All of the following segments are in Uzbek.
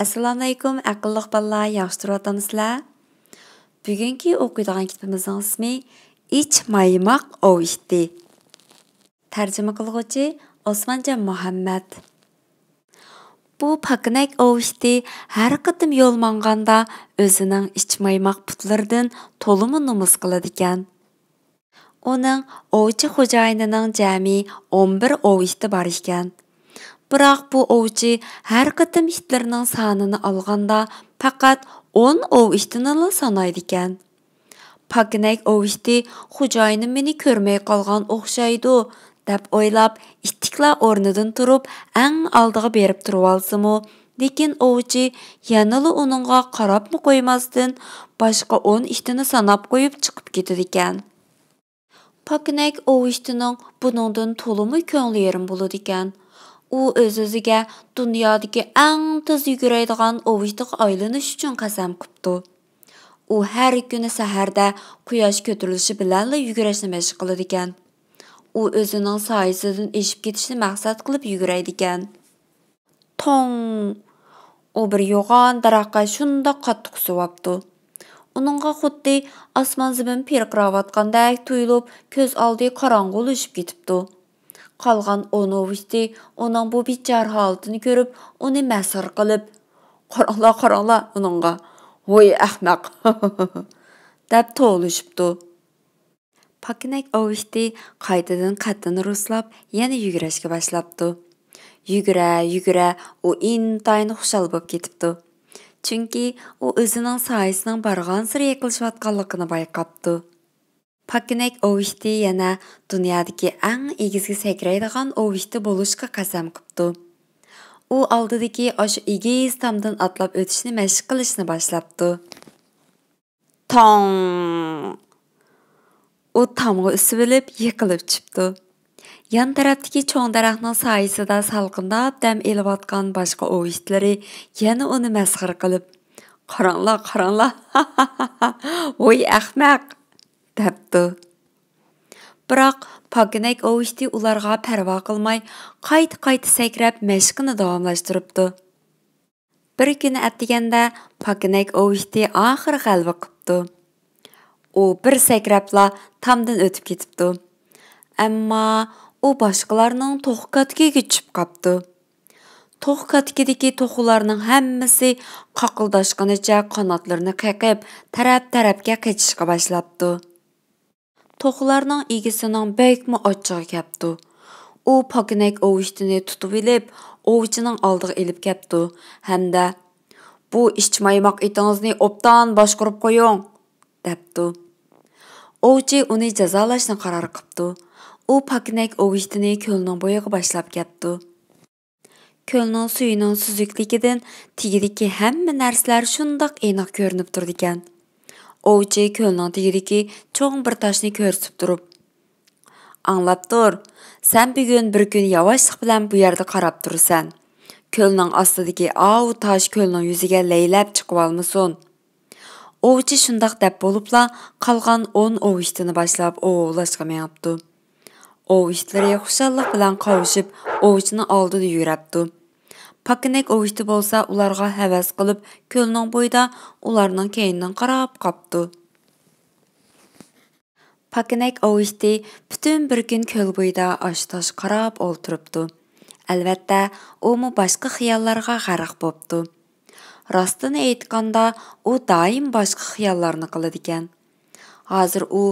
Assalomu alaykum, aqlliq bolalar, yaxshi turibsizlar? Bugungi o'qiydigan kitobimizning ismi Ich maymoq ovishdi. Tarjima qilguvchi Osmonjon Muhammad. Bu pakinak ovishdi har qatim yo'l manganda o'zining ich maymoq putlaridan to'limi numus qiladi ekan. Uning ovchi xo'jayinining jami 11 ovishdi bor ekan. Biroq bu ovchi har qatim itlarning sonini olganda faqat 10 ovishtinila sanaydi ekan. Pakinak ovishti xo'jayini meni ko'rmay qolgan o'xshaydi deb o'ylab ittiklar o'rnidan turib eng oldiga berib turib olsimi, lekin ovchi yanala uningga qarabmi qo'ymasdan boshqa 10 ishtini sanab qo'yib chiqib ketadi ekan. Pakinak ovishtining buningdan to'limi ko'ngli yerim bo'ladi ekan. U o'z-o'ziga dunyodagi eng tez yuguradigan ovishtiga aylanish uchun qasam qilibdi. U har kuni saharda quyosh ko'tarilishi bilan yugurishni mashq qiladi ekan. U o'zining soyasidan eshib ketishni maqsad qilib yuguraydi ekan. Tong! U bir yo'g'on daraxtga shunda qattiq suvabdi. Uningga xuddi osmon zimin pirqirayotgandek tuyulib, ko'z oldi qorong'ulashib ketibdi. Qolgan 10 ovishti uning bu bichar holatini ko'rib, uni masxar qilib, "Qaranglar uningga. Voy ahmoq!" deb to'lishibdi. Pakinak ovishti qaytadan qaddini ruslab, yana yugurishga boshlabdi. Yugura, u intayin xushal bo'lib ketibdi. Chunki u o'zining soyasining barg'an siri yaqinlashayotganligini bayqabdi. Pakinak ovishti yana dunyodagi eng egizga sakraydigan ovishti bo'lishga qasam qilibdi. U oldidagi o'sha egiz tomdan atlab o'tishni mashq qilishni boshlabdi. Tong! U tomga usib olib yiqilib chiqdi. Yan tarafdagi cho'ng daraxtning soyasida salqindab dam elayotgan boshqa ovishtlari yana uni masxar qilib, "Qaranglar. Voy ahmoq!" debdi. Biroq pakinak ovishti ularga parvo qilmay, qayta sakrab mashqini davomlashtiribdi. Bir kuni atiganda pakinak ovishti oxir g'alaba qilibdi. U bir sakrabla tomdan o'tib ketibdi. Ammo u boshqalarning to'q katkiga tushib qolibdi. To'q katkidagi to'qlarning hammasi qaqildashganicha qanotlarini qaqib, taraf-tarafga qochishga boshlabdi. To'qlarning egisining bekmi ochig'i kelibdi. U pakinak ovishtini tutib olib, ovchining oldiga elib kelibdi hamda "Bu ichmaymoq itingizni obdan boshqarib qo'ying" debdi. Ovchi uni jazolashni qaror qilibdi. U pakinak ovishtini ko'lning bo'yiga boshlab ketdi. Ko'lning suyining suzukligidan tigidagi hamma narsalar shundoq aniq ko'rinib turdi ekan. Ovchi ko'lning tigidagi cho'ng bir toshni ko'rsatib turib, "Anglab tur, sen bugun bir kun yavaşlik bilan bu yerda qarab tursan. Ko'lning ostidagi av tosh ko'lning yuziga laylab chiqib olmasin." Ovchi shundoq deb bo'libla, qolgan 10 ovishtini boshlab ovlashga mengibdi. Ovishtlari xushallik bilan qovushib, ovchining oldida yuribdi. Pakinak ovishti bo'lsa, ularga havas qilib, ko'lning bo'yida ularning keynidan qarab qopdi. Pakinak ovishti butun bir kun ko'l bo'yida osh-tosh qarab o'ltiribdi. Albatta, u boshqa xiyollarga g'arq bo'pti. Rostini aytganda, u doim boshqa xiyollarni qiladi ekan. Hozir u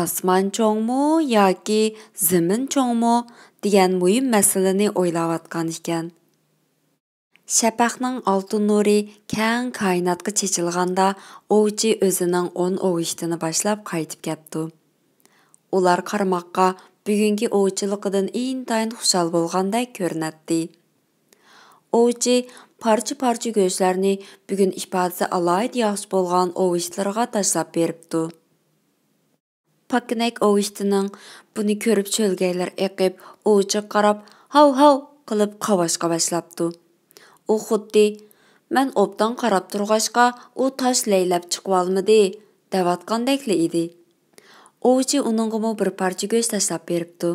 osmon cho'ngmi yoki zamin cho'ngmi degan muhim masalani o'ylayotgan ekan. Shafaqning oltin nuri keng koinotga chechilganda, ovchi o'zining 10 ovishtini boshlab qaytib ketdi. Ular qarmoqqa bugungi ovchiligidan intayin xushal bo'lgandek ko'rinadi. Ovchi parcha go'shtlarni bugun ifodasi alohida yaxshi bo'lgan ovishlarga tashlab beribdi. Pakinak ovishtining buni ko'rib cho'lgaylar eqib, ovchiga qarab hav qilib qavashqa boshlabdi. U xuddi "Men obdan qarab turg'ashqa, u tosh laylab chiqib olmadi" devatgandek edi. Ovchi uningga bir parcha go'sht tashlab beribdi.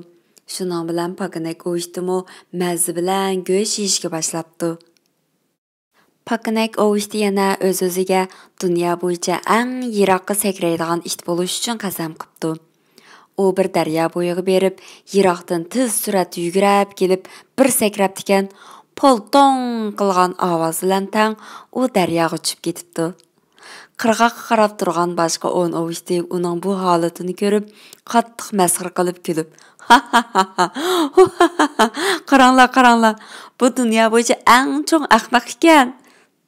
Shuning bilan pakinak ovishtimu mazza bilan go'sht yeyishga boshlabdi. Pakinak ovishti yana o'z-o'ziga dunyo bo'yicha eng yiroqqa sakraydigan it bo'lish uchun qasam qilibdi. U bir daryo bo'yiga berib, yiroqdan tez suratda yugurib kelib, bir sakrab tikan, poltong qilgan ovoz bilan tang u daryoga tushib ketibdi. Qirg'oqqa qarab turgan boshqa 10 ovishti uning bu holatini ko'rib, qattiq masxir qilib kulib, ha ha ha ha. Qaranglar, qaranglar. Bu dunyo bo'yicha eng cho'ng ahmoq ekan.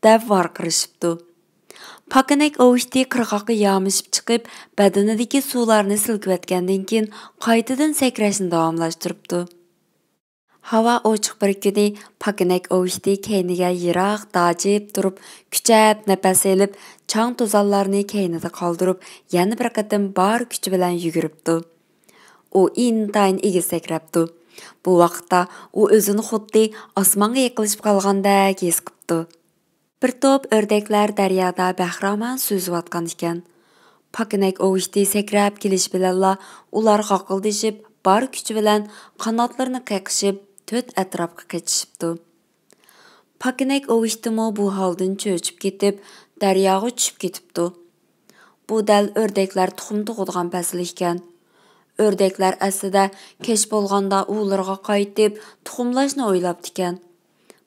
deb varqirishibdi. Pakinak ovishti qirg'oqqa yamishib chiqib, badanidagi suvlarni silkivatgandan keyin qaytadan sakrashni davomlashtiribdi. Havo ochiq bir kuni Pakinak ovishti keyniga yiroq dajib turib, kuchab nafas elib, chang to'zonlarni keynida qoldirib, yana bir qatim bor kuchi bilan yuguribdi. U intayin ega sakrabdi. Bu vaqtda u o'zini xuddi osmonga yiqilib qolgandek his qilibdi. Bir top ördeklar daryoda bahraman so'ziyotgan ekan. Pakinak ovishti sakrab kelish bilanla ular qoqildishib, bor kuchi bilan qanotlarini qaqishib, to'rt atrofga qechishibdi. Pakinak ovishtimi bu holdan cho'chib ketib, daryoga tushib ketibdi. Bu dal ördeklar tuxum tug'adigan fasl ekan. Ördeklar aslida kech bo'lganda ularga qaytib, tuxumlashni o'ylabdi ekan.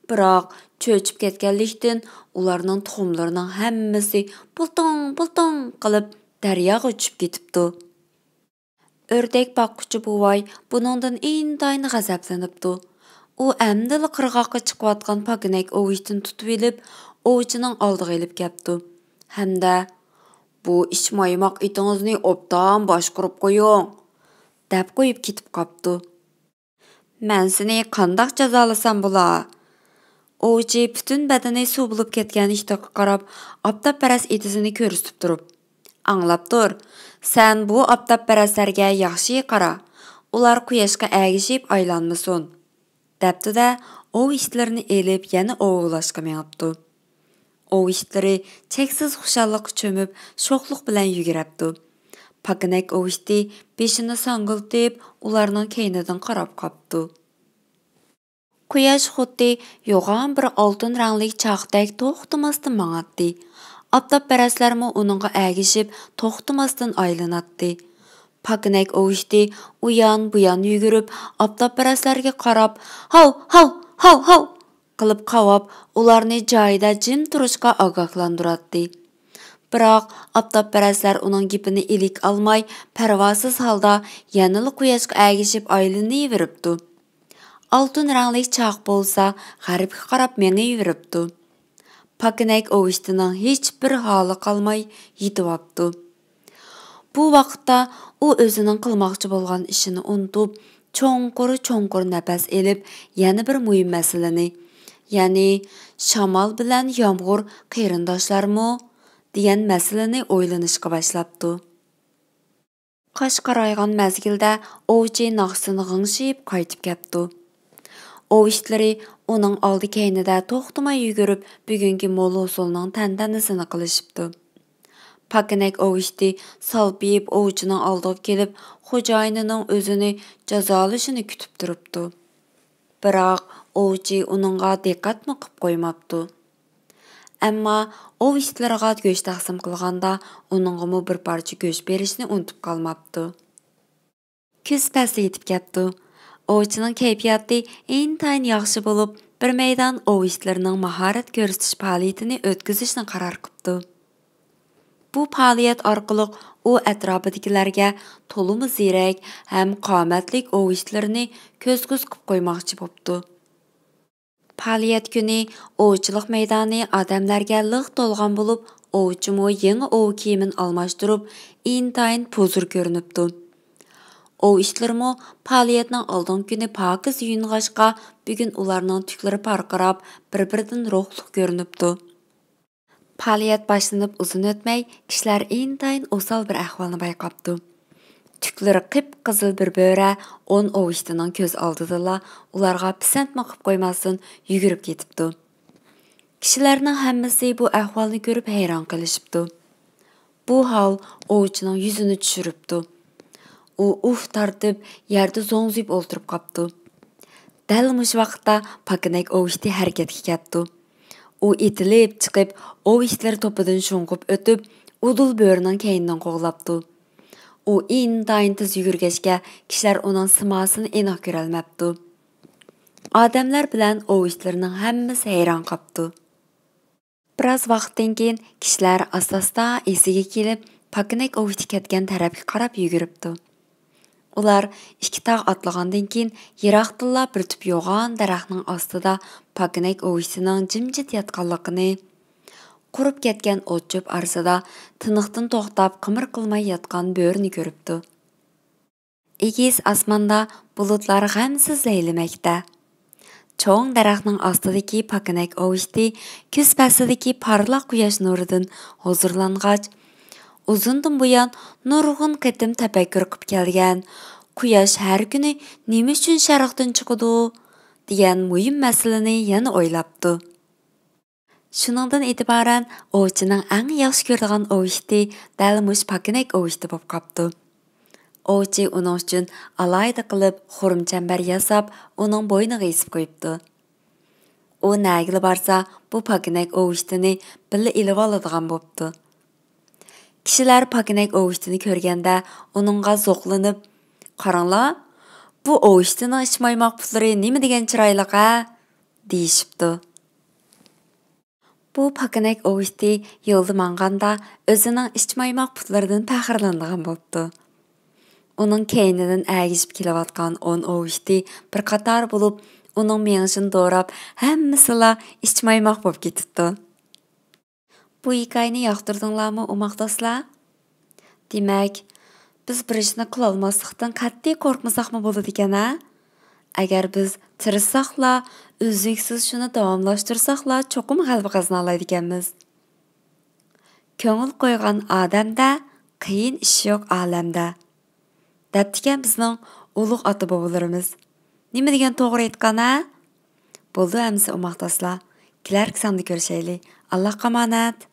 Biroq cho'chib ketganlikdan ularning tuxumlarining hammasi pultong qilib daryoga tushib ketibdi. Ördek boqquchi buvay buningdan intayin g'azablanibdi. U amdili qirg'oqqa chiqayotgan Pakinak ovishtin tutib olib, ovchining oldiga olib kelibdi. Hamda bu ishmoymoq itingizni obdan boshqurib qo'ying, deb qo'yib ketib qopti. Men seni qandoq jazolasam bo'lar? Ovchi bütün badani suv bo'lib ketgan ishtiqqa qarab, optopparas etisini ko'rsatib turib, "Anglab tur. Sen bu optopparaslarga yaxshi qara. Ular quyoshga agishib aylanmasin." debdi-da, ov ishlarini elib yana ovlashga mengibdi. Ov ishlari cheksiz xushallikqa cho'mib, sho'xliq bilan yuguribdi. Pakinak ovishti beshini sangiltib, ularning keynidan qarab qopdi. Quyosh xuddi yo'g'on bir oltin rangli chaqdek to'xtamasdan mang'atdi. Optopparaslarmi uningga agishib, to'xtamasdan aylanatdi. Pakinak ovishti uyan buyan yugurib, optopparaslarga qarab, "Hav, hav, hav, hav!" qilib qavab, ularni joyida jim turishga ogohlantirdi. Biroq optopparaslar uning gapini ilik olmay, parvosiz holda yanada quyoshga agishib aylanaveribdi. Altın rangli chaq bo'lsa, g'arbga qarab mengaveribdi. Pakinak ovishtining hech bir holi qolmay yetibdi. Bu vaqtda u o'zining qilmoqchi bo'lgan ishini unutib, cho'nqur nafas elib, yana bir muhim masalani, ya'ni shamol bilan yomg'ir qarindoshlarmi degan masalani o'ylanishga boshlabdi. Qosh qaraygan mezgilda ovchi naqsini g'ingshib qaytib kelibdi. Ovishtlari uning oldi keynida to'xtamay yugurib, bugungi mo'l usulning tantanasini qilishibdi. Pakinak ovishti salpiyib ovchining oldiga kelib, xo'jayinining o'zini jazolashini kutib turibdi. Biroq ovchi uningga diqqatmi qilib qo'ymabdi. Ammo ovishtlariga go'sht taqsim qilganda uningga bir parcha go'sht berishni unutib qolmabdi. Kuz fasli yetib kelibdi. Ovchining kayfiyati intayin yaxshi bo'lib, bir maydon ovishtlarining mahorat ko'rsatish faoliyatini o'tkazishni qaror qilibdi. Bu faoliyat orqali u atrofidagilarga to'liq ziyrak ham qomatli ovishlarni ko'z-ko'z qilib qo'ymoqchi bo'libdi. Faoliyat kuni ovchilik maydoni odamlarga liq to'lgan bo'lib, ovchimi yangi ov kiyimini almashtirib, intayin pozir ko'rinibdi. Ov ishlarimi faoliyatning oldin kuni pokiz yuying'ashqa, bugun ularning tuklari parqirab, bir-biridan ruhliq ko'rinibdi. Faoliyat boshlanib uzun o'tmay, kishilar intayin osal bir ahvolni bayqabdi. Tuklari qip-qizil bir bo'ra 10 ov ishtining ko'z oldida ularga pisandmi qilib qo'ymasin yugurib ketibdi. Kishilarning hammasi bu ahvolni ko'rib hayron qolishibdi. Bu hol ovchining yuzini tushiribdi. U tortib, yerda zo'ngzib o'ltirib qopti. Dal mush vaqtda Pakinak ovishti harakatga ketdi. U itilib chiqib, ov itleri topidan sho'ng'ib o'tib, udul bo'rining keynidan qo'g'labdi. U intayin tez yugurgachga, kishilar uning simasini aniq ko'rolmabdi. Odamlar bilan ov itlarining hammasi hayron qolibdi. Biroz vaqtdan keyin kishilar asta-asta esiga kelib, Pakinak ov iti ketgan tarafga qarab yuguribdi. Ular ikki tog' atlagandan keyin yiroqdilla bir tup yo'g'on daraxtning ostida Pakinak ov itining jimjit yotganligini, qurib ketgan o't-cho'p arasida tiniqdan to'xtab qimir qilmay yotgan bo'rini ko'ribdi. Egiz osmonda bulutlar g'amsiz laylamoqda. Cho'ng daraxtning ostidagi Pakinak ov iti kuz faslidagi parlaq quyosh nuridan huzurlangach, uzundan buyon nurg'un qitim tafakkur qilib kelgan, quyosh har kuni nima uchun sharqdan chiqadi degan muhim masalani yana o'ylabdi. Shuningdan e'tiboran ovchining eng yaxshi ko'radigan ov iti dal mush Pakinak ov iti bo'lib qoldi. Ovchi uning uchun alayda qilib xurum chambar yasab, uning bo'yniga esib qo'yibdi. U nagili borsa, bu Pakinak ov itini billa ilib oladigan bo'pti. Kishilar Pakinak ov itini ko'rganda uningga zo'qlanib, "Qaranglar, bu ov itining ish maymoq putlari nima degan chiroyli-a?" deyishibdi. Bu Pakinak ov iti yo'lda manganda o'zining ish maymoq putlaridan faxrlanadigan bo'pti. Uning keynidan agishib kelayotgan 10 ov iti bir qator bo'lib, uning mengishini do'rab, hammasila ish maymoq bo'lib ketibdi. Bu hikoyani yoqtirdinglarmi, umoqdoslar? Demak, biz bir ishni qila olmaslikdan qat'iy qo'rqmasaqmi bo'ladi ekan-a? Agar biz tirishsaqla, uzluksiz shuni davomlashtirsaqla, cho'qim g'alaba qozona oladi ekanmiz. Ko'ngil qo'ygan odamda qiyin ish yo'q olamda. Debdikan bizning ulug' ota-bobolarimiz. Nima degan to'g'ri aytgan-a? Bo'ldi amsa umoqdoslar. Kelar sanda ko'rishaylik. Allohga omonat.